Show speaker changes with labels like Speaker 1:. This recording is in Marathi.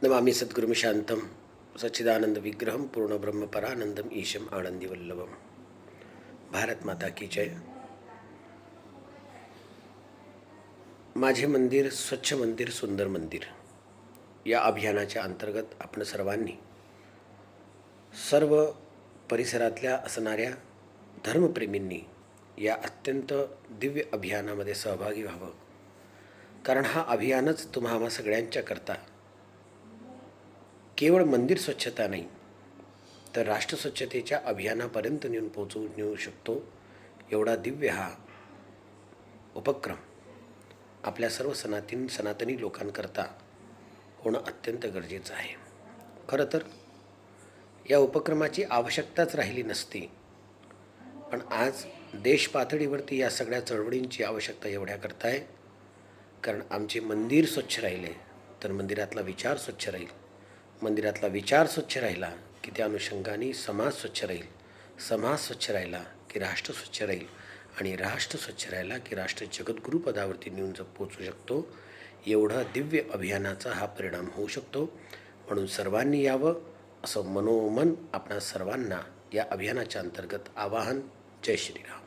Speaker 1: नमामि सद्गुरुं शांतं सच्चिदानंद विग्रहं पूर्णब्रह्मपरानंदम ईशम आनंदीवल्लभम। भारत माता की जय। माझे मंदिर स्वच्छ मंदिर सुंदर मंदिर या अभियानाच्या अंतर्गत आपण सर्वांनी सर्व परिसरातल्या असणाऱ्या धर्मप्रेमींनी या अत्यंत दिव्य अभियानामध्ये सहभागी व्हावं, कारण हा अभियानच तुम्हा सगळ्यांच्या करता केवळ मंदिर स्वच्छता नाही तर राष्ट्र स्वच्छतेच्या अभियानापर्यंत नेऊ शकतो एवढा दिव्य हा उपक्रम आपल्या सर्व सनातनी लोकांकरता होणं अत्यंत गरजेचं आहे। खरं तर या उपक्रमाची आवश्यकताच राहिली नसती, पण आज देश पातळीवरती या सगळ्या चळवळींची आवश्यकता एवढ्या करता आहे, कारण आमचे मंदिर स्वच्छ राहिले तर मंदिरातला विचार स्वच्छ राहील, मंदिरातला विचार स्वच्छ राहिला की त्या अनुषंगाने समाज स्वच्छ राहील, समाज स्वच्छ राहिला की राष्ट्र स्वच्छ राहील, आणि राष्ट्र स्वच्छ राहिला की राष्ट्र जगद्गुरू पदावरती नेऊन पोचू शकतो। एवढा दिव्य अभियानाचा हा परिणाम होऊ शकतो। म्हणून सर्वांनी यावं असं मनोमन आपणा सर्वांना या अभियानाच्या अंतर्गत आवाहन। जय श्रीराम।